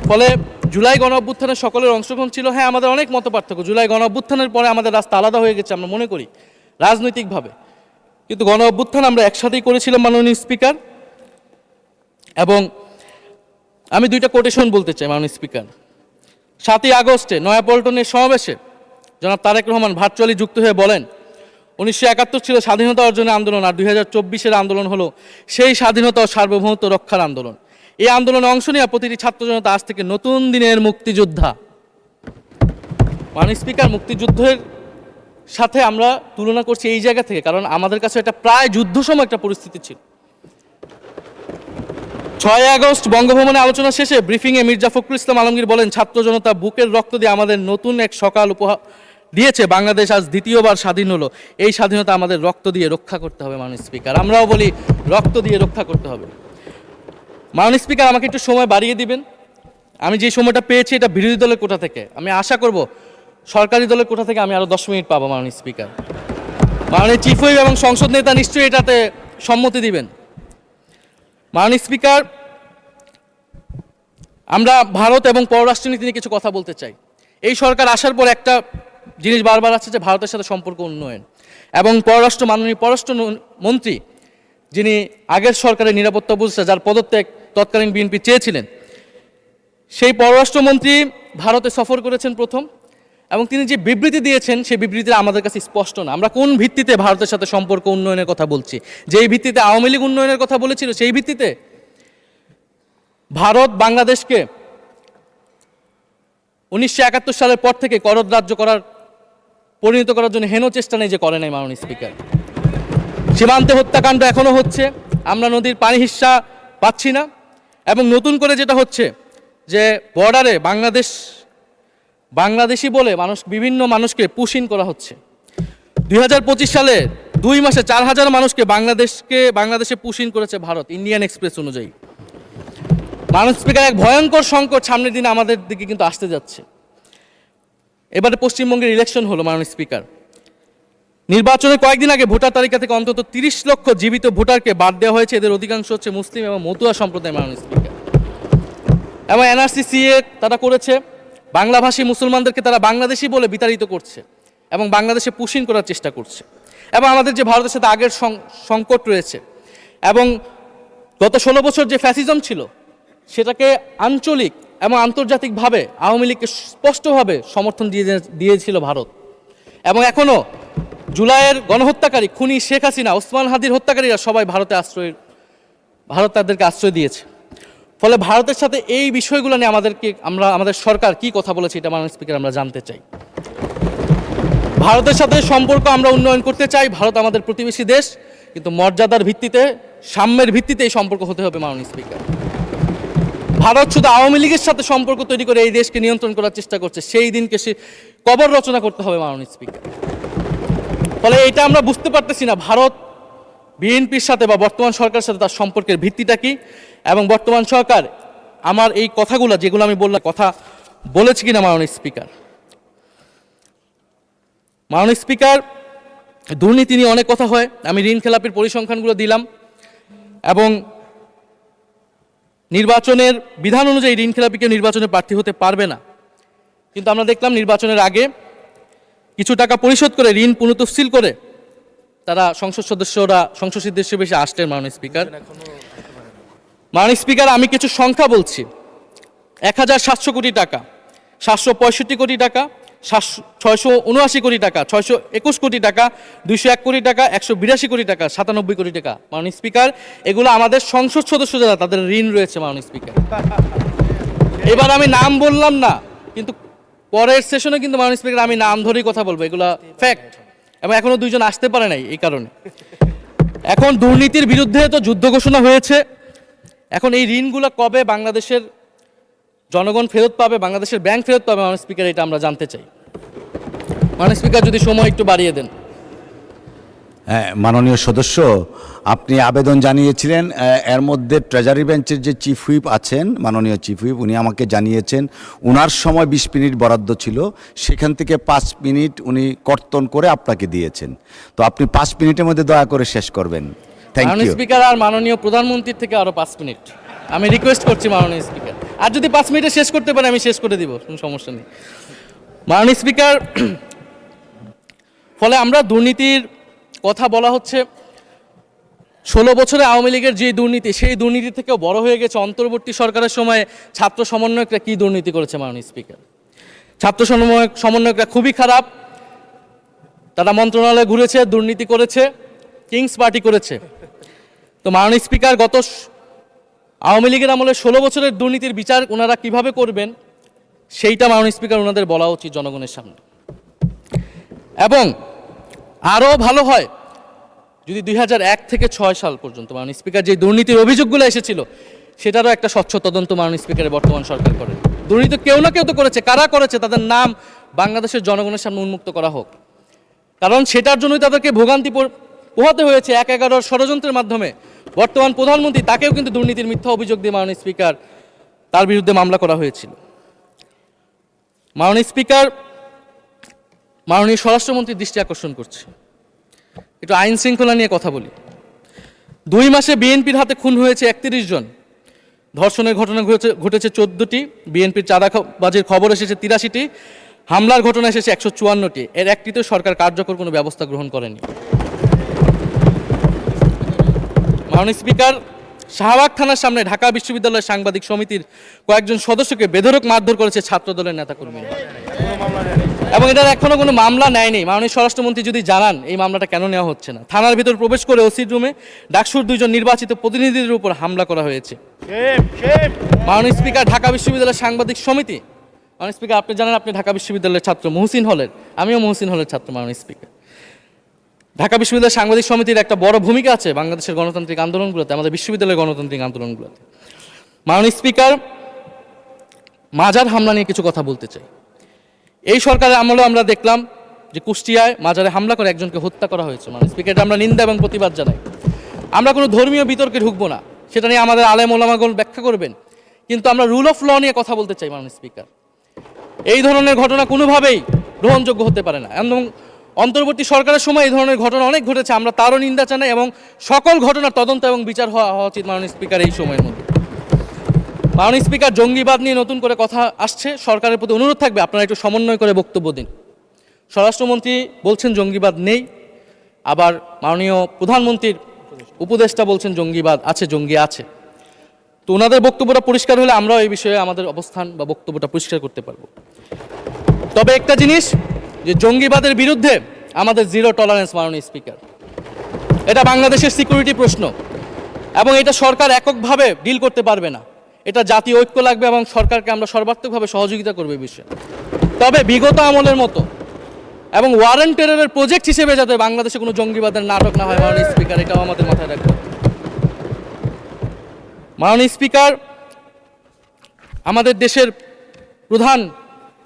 ফলে জুলাই গণ অভ্যুত্থানের সকলের অংশগ্রহণ ছিল। হ্যাঁ, আমাদের অনেক মতপার্থক্য, জুলাই গণ অভ্যুত্থানের পরে আমাদের রাস্তা আলাদা হয়ে গেছে আমরা মনে করি রাজনৈতিকভাবে, কিন্তু গণ অভ্যুত্থান আমরা একসাথেই করেছিলাম মাননীয় স্পিকার। এবং আমি দুইটা কোটেশন বলতে চাই মাননীয় স্পিকার। 7ই আগস্টে নয়াপল্টনের সমাবেশে জনাব তারেক রহমান ভার্চুয়ালি যুক্ত হয়ে বলেন, 1971 ছিল স্বাধীনতা অর্জনের আন্দোলন, আর 2024-এর আন্দোলন হলো সেই স্বাধীনতা ও সার্বভৌমত্ব রক্ষার আন্দোলন। এই আন্দোলনে অংশ নেওয়া প্রতিটি ছাত্র জনতা আজ থেকে নতুন দিনের মুক্তিযোদ্ধা। মাননীয় স্পিকার, মুক্তিযুদ্ধের সাথে আমরা তুলনা করছি এই জায়গা থেকে, কারণ আমাদের কাছে এটা প্রায় যুদ্ধ সময় একটা পরিস্থিতি ছিল। 6 আগস্ট বঙ্গভবনে আলোচনা শেষে ব্রিফিংয়ে মির্জা ফখরুল ইসলাম আলমগীর বলেন, ছাত্র জনতা বুকের রক্ত দিয়ে আমাদের নতুন এক সকাল উপহার দিয়েছে, বাংলাদেশ আজ দ্বিতীয়বার স্বাধীন হলো, এই স্বাধীনতা আমাদের রক্ত দিয়ে রক্ষা করতে হবে। মাননীয় স্পিকার, আমরাও বলি রক্ত দিয়ে রক্ষা করতে হবে। মাননীয় স্পিকার, আমাকে একটু সময় বাড়িয়ে দিবেন। আমি যে সময়টা পেয়েছি এটা বিরোধী দলের কোটা থেকে, আমি আশা করব সরকারি দলের কোটা থেকে আমি আরও 10 মিনিট পাবো। মাননীয় স্পিকার, মাননীয় চিফ হুইপ এবং সংসদ নেতা নিশ্চয়ই এটাতে সম্মতি দিবেন। মাননীয় স্পিকার, আমরা ভারত এবং পররাষ্ট্রনীতি নিয়ে কিছু কথা বলতে চাই। এই সরকার আসার পর একটা জিনিস বারবার আছে যে ভারতের সাথে সম্পর্ক উন্নয়ন, এবং মাননীয় পররাষ্ট্র মন্ত্রী যিনি আগের সরকারের নিরাপত্তা উপদেষ্টা, যার পদত্যাগ তৎকালীন বিএনপি চেয়েছিলেন, সেই পররাষ্ট্রমন্ত্রী ভারতে সফর করেছেন প্রথম, এবং তিনি যে বিবৃতি দিয়েছেন সেই বিবৃতিটা আমাদের কাছে স্পষ্ট না। আমরা কোন ভিত্তিতে ভারতের সাথে সম্পর্ক উন্নয়নের কথা বলছি? যেই ভিত্তিতে আওয়ামী লীগ উন্নয়নের কথা বলেছিল সেই ভিত্তিতে? ভারত বাংলাদেশকে 1971 সালের পর থেকে করদ রাজ্য পরিণত করার জন্য হেন চেষ্টা নেই যে করে নাই মাননীয় স্পিকার। সীমান্তে হত্যাকাণ্ড এখনো হচ্ছে, আমরা নদীর পানি হিস্সা পাচ্ছি না, এবং নতুন করে যেটা হচ্ছে যে বর্ডারে বাংলাদেশি বলে বিভিন্ন মানুষকে পুশ ইন করা হচ্ছে। 2025 সালে 2 মাসে 4000 মানুষকে বাংলাদেশে পুশ ইন করেছে ভারত, ইন্ডিয়ান এক্সপ্রেস অনুযায়ী। মাননীয় স্পিকার, এক ভয়ঙ্কর সংকট সামনের দিনে আমাদের দিকে কিন্তু আসতে যাচ্ছে। এবারে পশ্চিমবঙ্গের ইলেকশন হলো মাননীয় স্পিকার, নির্বাচনের কয়েকদিন আগে ভোটার তালিকা থেকে অন্তত 30 লক্ষ জীবিত ভোটারকে বাদ দেওয়া হয়েছে। এদের অধিকাংশ হচ্ছে মুসলিম এবং মতুয়া সম্প্রদায় মাননীয় স্পিকার। এবং NRC-CA তারা করেছে, বাংলাভাষী মুসলমানদেরকে তারা বাংলাদেশি বলে বিতাড়িত করছে এবং বাংলাদেশে পুশ ইন করার চেষ্টা করছে। এবং আমাদের যে ভারতের সাথে আগের সংকট রয়েছে, এবং গত 16 বছর যে ফ্যাসিজম ছিল সেটাকে আঞ্চলিক এবং আন্তর্জাতিকভাবে আওয়ামী লীগকে স্পষ্টভাবে সমর্থন দিয়েছিল ভারত। এবং এখনও জুলাইয়ের গণহত্যাকারী খুনি শেখ হাসিনা, ওসমান হাদির হত্যাকারীরা সবাই ভারত তাদেরকে আশ্রয় দিয়েছে। ফলে ভারতের সাথে এই বিষয়গুলো নিয়ে আমাদের সরকার কি কথা বলেছে এটা মাননীয় স্পিকার আমরা জানতে চাই। ভারতের সাথে সম্পর্ক আমরা উন্নয়ন করতে চাই, ভারত আমাদের প্রতিবেশী দেশ, কিন্তু মর্যাদার ভিত্তিতে, সাম্যের ভিত্তিতে এই সম্পর্ক হতে হবে মাননীয় স্পিকার। ভারত শুধু আওয়ামী লীগের সাথে সম্পর্ক তৈরি করে এই দেশকে নিয়ন্ত্রণ করার চেষ্টা করছে, সেই দিনকে সে কবর রচনা করতে হবে মাননীয় স্পিকার। ফলে এটা আমরা বুঝতে পারতেছি না ভারত বিএনপির সাথে বা বর্তমান সরকারের সাথে তার সম্পর্কের ভিত্তিটা কি, এবং বর্তমান সরকার আমার এই কথাগুলো যেগুলো আমি বললাম কথা বলেছে কিনা মাননীয় স্পিকার। মাননীয় স্পিকার, দুর্নীতি নিয়ে অনেক কথা হয়, আমি ঋণ খেলাপির পরিসংখ্যানগুলো দিলাম, এবং নির্বাচনের বিধান অনুযায়ী ঋণ খেলাপিকে নির্বাচনে প্রার্থী হতে পারবে না, কিন্তু আমরা দেখলাম নির্বাচনের আগে কিছু টাকা পরিশোধ করে ঋণ পুনঃতফসিল করে তারা সংসদ সদস্য বেশি আসলেন মাননীয় স্পিকার। মাননীয় স্পিকার, আমি কিছু সংখ্যা বলছি। 1700 কোটি টাকা 765 কোটি টাকা, 679 কোটি টাকা, 621 কোটি টাকা, 201 কোটি টাকা, 182 কোটি টাকা, 97 কোটি টাকা। মাননীয় স্পিকার, এগুলো আমাদের সংসদ সদস্য যারা তাদের ঋণ রয়েছে মাননীয় স্পিকার। এবার আমি নাম বললাম না, কিন্তু পরের সেশনে কিন্তু মাননীয় স্পিকার আমি নাম ধরেই কথা বলবো, এগুলা ফ্যাক্ট। এবং এখনো দুইজন আসতে পারে নাই এই কারণে। এখন দুর্নীতির বিরুদ্ধে তো যুদ্ধ ঘোষণা হয়েছে, এখন এই ঋণগুলো কবে বাংলাদেশের জনগণ ফেরত পাবে, বাংলাদেশের ব্যাংক ফেরত পাবে মাননীয় স্পিকার, এটা আমরা জানতে চাই। মাননীয় স্পিকার যদি সময় একটু বাড়িয়ে দেন। হ্যাঁ, মাননীয় সদস্য, আপনি আবেদন জানিয়েছিলেন, এর মধ্যে ট্রেজারি বেঞ্চের যে চিফ হুইপ আছেন, মাননীয় চিফ হুইপ, উনি আমাকে জানিয়েছেন ওনার সময় 20 মিনিট বরাদ্দ ছিল, সেখান থেকে 5 মিনিট উনি কর্তন করে আপনাকে দিয়েছেন। তো আপনি 5 মিনিটের মধ্যে দয়া করে শেষ করবেন। থ্যাংক মাননীয় ইউ। স্পিকার, আর মাননীয় প্রধানমন্ত্রীর থেকে আরো 5 মিনিট আমি রিকোয়েস্ট করছি মাননীয় স্পিকার। আর যদি 5 মিনিটে শেষ করতে পারে আমি শেষ করে দিব, কোনো সমস্যা নেই। মাননীয় স্পিকার, ফলে আমরা দুর্নীতির কথা বলা হচ্ছে, 16 বছরে আওয়ামী লীগের যে দুর্নীতি, সেই দুর্নীতি থেকেও বড় হয়ে গেছে অন্তর্বর্তী সরকারের সময়ে ছাত্র সমন্বয়করা কি দুর্নীতি করেছে মাননীয় স্পিকার। ছাত্র সমন্বয়করা খুবই খারাপ, তারা মন্ত্রণালয়ে ঘুরেছে, দুর্নীতি করেছে, কিংস পার্টি করেছে। তো মাননীয় স্পিকার, গত আওয়ামী লীগের আমলে 16 বছরের দুর্নীতির বিচার ওনারা কিভাবে করবেন সেইটা মাননীয় স্পিকার ওনাদের বলা উচিত জনগণের সামনে। এবং আরও ভালো হয় যদি 2001 থেকে 6 সাল পর্যন্ত মাননীয় স্পিকার যে দুর্নীতির অভিযোগগুলো এসেছিল সেটারও একটা স্বচ্ছ তদন্ত মাননীয় স্পিকারের বর্তমান সরকার করে। দুর্নীতি কেউ না কেউ তো করেছে, কারা করেছে তাদের নাম বাংলাদেশের জনগণের সামনে উন্মুক্ত করা হোক, কারণ সেটার জন্যই তাদেরকে ভোগান্তি পোহাতে হয়েছে 1/11 ষড়যন্ত্রের মাধ্যমে। বর্তমান প্রধানমন্ত্রী, তাকেও কিন্তু দুর্নীতির মিথ্যা অভিযোগ দিয়ে মাননীয় স্পিকার তার বিরুদ্ধে মামলা করা হয়েছিল। মাননীয় স্পিকার, মাননীয় স্বরাষ্ট্রমন্ত্রীর দৃষ্টি আকর্ষণ করছে, একটু আইন শৃঙ্খলা নিয়ে কথা বলি। 2 মাসে বিএনপির হাতে খুন হয়েছে 31 জন, ধর্ষণের ঘটনা ঘটেছে 14টি, বিএনপির চাঁদাবাজির খবর এসেছে 83টি, হামলার ঘটনা এসেছে 154টি। এর একটিতেও সরকার কার্যকর কোনো ব্যবস্থা গ্রহণ করেনি। মাননীয় স্পিকার, শাহবাগ থানার সামনে ঢাকা বিশ্ববিদ্যালয়ের সাংবাদিক সমিতির কয়েকজন সদস্যকে বেধড়ক মারধর করেছে ছাত্রদলের নেতাকর্মীরা, এবং এটার এখনো কোনো মামলা নেয়নি। মাননীয় স্বরাষ্ট্রমন্ত্রী যদি জানান এই মামলাটা কেন নেওয়া হচ্ছে না। থানার ভিতর প্রবেশ করে ওসির রুমে ডাকসুর 2 জন নির্বাচিত প্রতিনিধিদের উপর হামলা করা হয়েছে। মাননীয় স্পিকার, ঢাকা বিশ্ববিদ্যালয়ের সাংবাদিক সমিতি, মাননীয় স্পিকার আপনি জানেন আপনি ঢাকা বিশ্ববিদ্যালয়ের ছাত্র, মহসিন হলের, আমিও মহসিন হলের ছাত্র। মাননীয় স্পিকার, ঢাকা বিশ্ববিদ্যালয়ের সাংবাদিক সমিতির একটা বড় ভূমিকা আছে বাংলাদেশের গণতান্ত্রিক আন্দোলনগুলোতে, আমাদের বিশ্ববিদ্যালয়ের গণতান্ত্রিক আন্দোলনগুলোতে। মাননীয় স্পিকার, মাজার হামলা নিয়ে কিছু কথা বলতে চাই। এই সরকারের আমলে আমরা দেখলাম যে কুষ্টিয়ায় মাজারে হামলা করে একজনকে হত্যা করা হয়েছে। মাননীয় স্পিকার, এটা আমরা নিন্দা এবং প্রতিবাদ জানাই। আমরা কোনো ধর্মীয় বিতর্কে ঢুকবো না, সেটা নিয়ে আমাদের আলেম ওলামাগণ ব্যাখ্যা করবেন, কিন্তু আমরা রুল অফ ল নিয়ে কথা বলতে চাই। মাননীয় স্পিকার, এই ধরনের ঘটনা কোনোভাবেই গ্রহণযোগ্য হতে পারে না, এবং অন্তর্বর্তী সরকারের সময় এই ধরনের ঘটনা অনেক ঘটেছে, আমরা তারও নিন্দা জানাই, এবং সকল ঘটনার তদন্ত এবং বিচার হওয়া উচিত মাননীয় স্পিকার এই সময়ের মধ্যে। মাননীয় স্পিকার, জঙ্গিবাদ নিয়ে নতুন করে কথা আসছে, সরকারের প্রতি অনুরোধ থাকবে আপনারা একটু সমন্বয় করে বক্তব্য দিন। স্বরাষ্ট্রমন্ত্রী বলছেন জঙ্গিবাদ নেই, আবার মাননীয় প্রধানমন্ত্রীর উপদেষ্টা বলছেন জঙ্গিবাদ আছে, জঙ্গি আছে। তো ওনাদের বক্তব্যটা পরিষ্কার হলে আমরাও এই বিষয়ে আমাদের অবস্থান বা বক্তব্যটা পরিষ্কার করতে পারবো। তবে একটা জিনিস, যে জঙ্গিবাদের বিরুদ্ধে আমাদের 0 টলারেন্স মাননীয় স্পিকার। এটা বাংলাদেশের সিকিউরিটি প্রশ্ন, এবং এটা সরকার এককভাবে ডিল করতে পারবে না, এটা জাতীয় ঐক্য লাগবে, এবং সরকারকে আমরা সর্বাত্মকভাবে সহযোগিতা করবে এই বিষয়ে। তবে বিগত আমলের মতো এবং ওয়ারেন্ট টেররের প্রজেক্ট হিসেবে যাতে বাংলাদেশে কোনো জঙ্গিবাদের নাটক না হয় মাননীয় স্পিকার, এটাও আমাদের মাথায় রাখতে হবে। মাননীয় স্পিকার, আমাদের দেশের প্রধান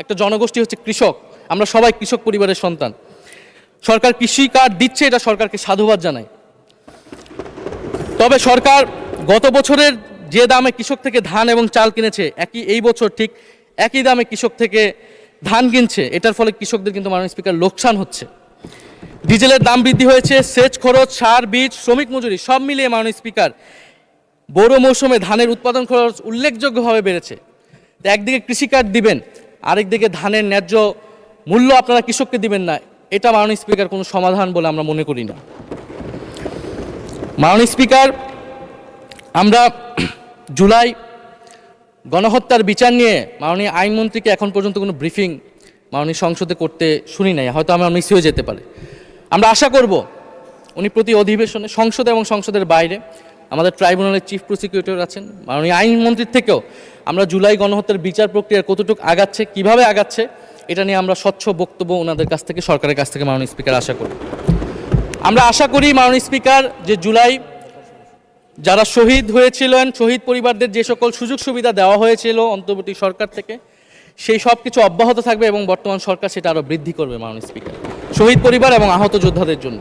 একটা জনগোষ্ঠী হচ্ছে কৃষক, আমরা সবাই কৃষক পরিবারের সন্তান। সরকার কৃষি কার্ড দিচ্ছে, এটা সরকারকে সাধুবাদ জানাই। তবে সরকার গত বছরের যে দামে কৃষক থেকে ধান এবং চাল কিনেছে, এই বছর ঠিক একই দামে কৃষক থেকে ধান কিনছে, এটার ফলে কৃষকদের কিন্তু মাননীয় স্পিকার লোকসান হচ্ছে। ডিজেলের দাম বৃদ্ধি হয়েছে, সেচ খরচ, সার, বীজ, শ্রমিক মজুরি সব মিলিয়ে মাননীয় স্পিকার বড় মৌসুমে ধানের উৎপাদন খরচ উল্লেখযোগ্যভাবে বেড়েছে। তো একদিকে কৃষি কার্ড দিবেন, আরেকদিকে ধানের ন্যায্য মূল্য আপনারা কৃষককে দিবেন না, এটা মাননীয় স্পিকার কোনো সমাধান বলে আমরা মনে করি না। মাননীয় স্পিকার, আমরা জুলাই গণহত্যার বিচার নিয়ে মাননীয় আইনমন্ত্রীকে এখন পর্যন্ত কোনো ব্রিফিং মাননীয় সংসদে করতে শুনি নাই, হয়তো আমার মিস হয়ে যেতে পারে। আমরা আশা করব উনি প্রতি অধিবেশনে সংসদে এবং সংসদের বাইরে আমাদের ট্রাইব্যুনালের চিফ প্রসিকিউটর আছেন, মাননীয় আইনমন্ত্রীর থেকেও আমরা জুলাই গণহত্যার বিচার প্রক্রিয়ার কতটুকু আগাচ্ছে, কিভাবে আগাচ্ছে, এটা নিয়ে আমরা স্বচ্ছ বক্তব্য ওনাদের কাছ থেকে, সরকারের কাছ থেকে মাননীয় স্পিকার আশা করি। আমরা আশা করি মাননীয় স্পিকার যে জুলাই যারা শহীদ হয়েছিলেন, শহীদ পরিবারদের যে সকল সুযোগ সুবিধা দেওয়া হয়েছিল অন্তর্বর্তী সরকার থেকে, সেই সব কিছু অব্যাহত থাকবে এবং বর্তমান সরকার সেটা আরও বৃদ্ধি করবে মাননীয় স্পিকার, শহীদ পরিবার এবং আহত যোদ্ধাদের জন্য।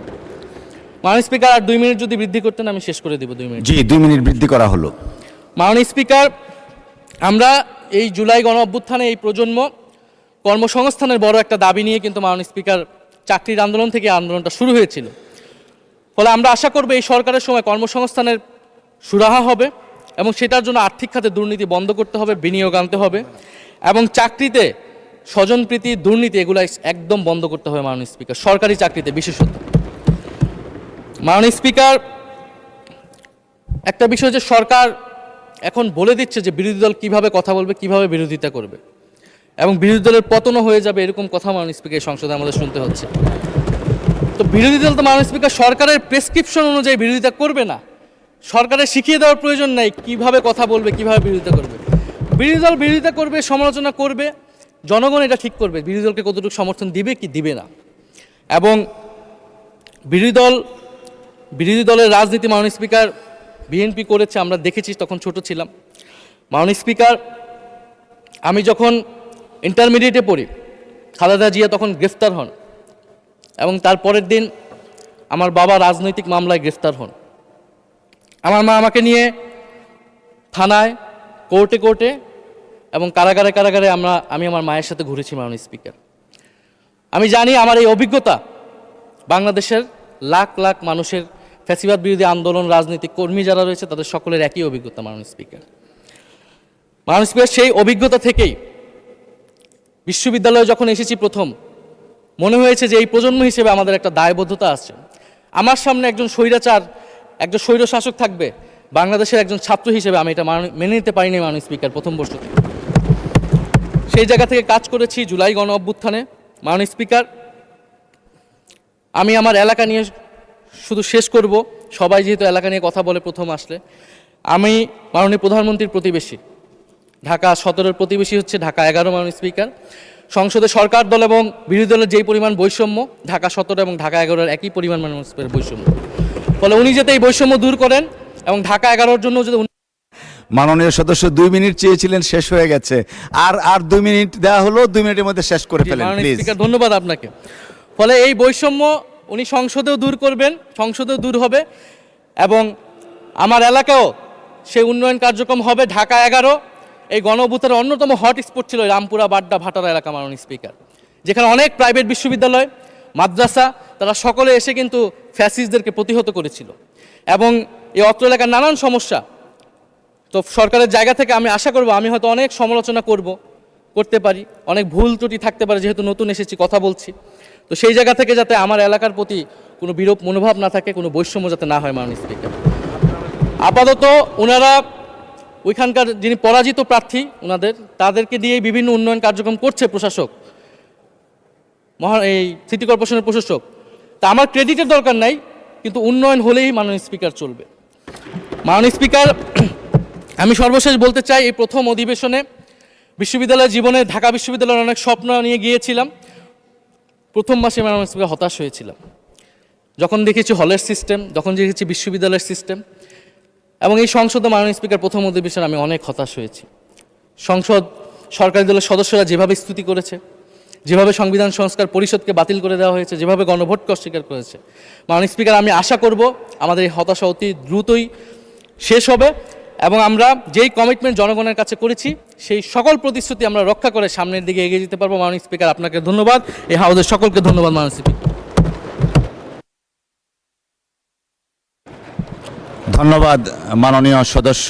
মাননীয় স্পিকার, আর 2 মিনিট যদি বৃদ্ধি করতেন আমি শেষ করে দেব। 2 মিনিট। জি, 2 মিনিট বৃদ্ধি করা হলো। মাননীয় স্পিকার, আমরা এই জুলাই গণ অভ্যুত্থানে এই প্রজন্ম কর্মসংস্থানের বড় একটা দাবি নিয়ে কিন্তু মাননীয় স্পিকার চাকরির আন্দোলন থেকে আন্দোলনটা শুরু হয়েছিল। ফলে আমরা আশা করব এই সরকারের সময় কর্মসংস্থানের সুরাহা হবে এবং সেটার জন্য আর্থিক খাতে দুর্নীতি বন্ধ করতে হবে, বিনিয়োগ আনতে হবে এবং চাকরিতে স্বজনপ্রীতি, দুর্নীতি এগুলো একদম বন্ধ করতে হবে মাননীয় স্পিকার, সরকারি চাকরিতে বিশেষত। মাননীয় স্পিকার, একটা বিষয় যে সরকার এখন বলে দিচ্ছে যে বিরোধী দল কীভাবে কথা বলবে, কিভাবে বিরোধিতা করবে এবং বিরোধী দলের পতনও হয়ে যাবে, এরকম কথা মাননীয় স্পিকার সংসদে আমাদের শুনতে হচ্ছে। তো বিরোধী দল তো মাননীয় স্পিকার সরকারের প্রেসক্রিপশন অনুযায়ী বিরোধিতা করবে না, সরকারের শিখিয়ে দেওয়ার প্রয়োজন নেই কিভাবে কথা বলবে, কিভাবে বিরোধিতা করবে। বিরোধী দল বিরোধিতা করবে, সমালোচনা করবে, জনগণ এটা ঠিক করবে বিরোধী দলকে কতটুকু সমর্থন দিবে কি দিবে না। এবং বিরোধী দলের রাজনীতি মাননীয় স্পিকার বিএনপি করেছে, আমরা দেখেছি, তখন ছোট ছিলাম। মাননীয় স্পিকার, আমি যখন ইন্টারমিডিয়েটে পড়ি, খালেদা জিয়া তখন গ্রেফতার হন এবং তার পরের দিন আমার বাবা রাজনৈতিক মামলায় গ্রেফতার হন। আমার মা আমাকে নিয়ে থানায়, কোর্টে এবং কারাগারে আমি আমার মায়ের সাথে ঘুরেছি মাননীয় স্পিকার। আমি জানি আমার এই অভিজ্ঞতা বাংলাদেশের লাখ লাখ মানুষের, ফ্যাসিবাদ বিরোধী আন্দোলন, রাজনৈতিক কর্মী যারা রয়েছে তাদের সকলের একই অভিজ্ঞতা মাননীয় স্পিকার। মাননীয় স্পিকার, সেই অভিজ্ঞতা থেকেই বিশ্ববিদ্যালয়ে যখন এসেছি প্রথম, মনে হয়েছে যে এই প্রজন্ম হিসেবে আমাদের একটা দায়বদ্ধতা আছে। আমার সামনে একজন স্বৈরাচার, একজন স্বৈরশাসক থাকবে, বাংলাদেশের একজন ছাত্র হিসেবে আমি এটা মেনে নিতে পারিনি মাননীয় স্পিকার প্রথম বর্ষ থেকে। সেই জায়গা থেকে কাজ করেছি জুলাই গণ অভ্যুত্থানে। মাননীয় স্পিকার, আমি আমার এলাকা নিয়ে শুধু শেষ করব, সবাই যেহেতু এলাকা নিয়ে কথা বলে প্রথম আসলে, আমি মাননীয় প্রধানমন্ত্রীর প্রতিবেশী, ঢাকা 17-এর প্রতিবেশী হচ্ছে ঢাকা 11 মাননীয় স্পিকার। সংসদে সরকার দল এবং বিরোধী দলের যেই পরিমাণ বৈষম্য, ঢাকা 17 এবং ঢাকা 11-এর একই পরিমাণ মাননীয় স্পিকার বৈষম্য। ফলে উনি যাতে এই বৈষম্য দূর করেন এবং ঢাকা 11-এর জন্য যদি মাননীয় সদস্য 2 মিনিট চেয়েছিলেন, শেষ হয়ে গেছে। আর 2 মিনিট দেওয়া হলো, 2 মিনিটের মধ্যে শেষ করে ফেলেন প্লিজ। স্পিকার, ধন্যবাদ আপনাকে। ফলে এই বৈষম্য উনি সংসদেও দূর করবেন, সংসদেও দূর হবে এবং আমার এলাকাও সেই উন্নয়ন কার্যক্রম হবে। ঢাকা 11 এই গণ অভ্যুত্থানের অন্যতম হট স্পট ছিল রামপুরা, বাড্ডা, ভাটারা এলাকা মাননীয় স্পিকার, যেখানে অনেক প্রাইভেট বিশ্ববিদ্যালয়, মাদ্রাসা, তারা সকলে এসে কিন্তু ফ্যাসিস্টদেরকে প্রতিহত করেছিল এবং এই অত্র এলাকার নানান সমস্যা। তো সরকারের জায়গা থেকে আমি আশা করব, আমি হয়তো অনেক সমালোচনা করতে পারি, অনেক ভুল ত্রুটি থাকতে পারে, যেহেতু নতুন এসেছি, কথা বলছি। তো সেই জায়গা থেকে যাতে আমার এলাকার প্রতি কোনো বিরূপ মনোভাব না থাকে, কোনো বৈষম্য যাতে না হয় মাননীয় স্পিকার। আপাতত ওনারা ওইখানকার যিনি পরাজিত প্রার্থী, তাদেরকে দিয়ে বিভিন্ন উন্নয়ন কার্যক্রম করছে প্রশাসক, এই সিটি কর্পোরেশনের প্রশাসক। তা আমার ক্রেডিটের দরকার নাই, কিন্তু উন্নয়ন হলেই মাননীয় স্পিকার চলবে। মাননীয় স্পিকার, আমি সর্বশেষ বলতে চাই, এই প্রথম অধিবেশনে বিশ্ববিদ্যালয় জীবনে ঢাকা বিশ্ববিদ্যালয়ের অনেক স্বপ্ন নিয়ে গিয়েছিলাম। প্রথম মাসে মাননীয় স্পিকার হতাশ হয়েছিলাম যখন দেখেছি হলের সিস্টেম, যখন দেখেছি বিশ্ববিদ্যালয়ের সিস্টেম এবং এই সংসদে মাননীয় স্পিকার প্রথম অধিবেশনে আমি অনেক হতাশ হয়েছি। সরকারি দলের সদস্যরা যেভাবে স্তুতি করেছে, যেভাবে সংবিধান সংস্কার পরিষদকে বাতিল করে দেওয়া হয়েছে, যেভাবে গণভোটকে অস্বীকার করেছে, মাননীয় স্পিকার, আমি আশা করব আমাদের এই হতাশা অতি দ্রুতই শেষ হবে এবং আমরা যেই কমিটমেন্ট জনগণের কাছে করেছি সেই সকল প্রতিশ্রুতি আমরা রক্ষা করে সামনের দিকে এগিয়ে যেতে পারবো। মাননীয় স্পিকার, আপনাকে ধন্যবাদ, এই হাউসের সকলকে ধন্যবাদ। মাননীয় স্পিকার, ধন্যবাদ মাননীয় সদস্য।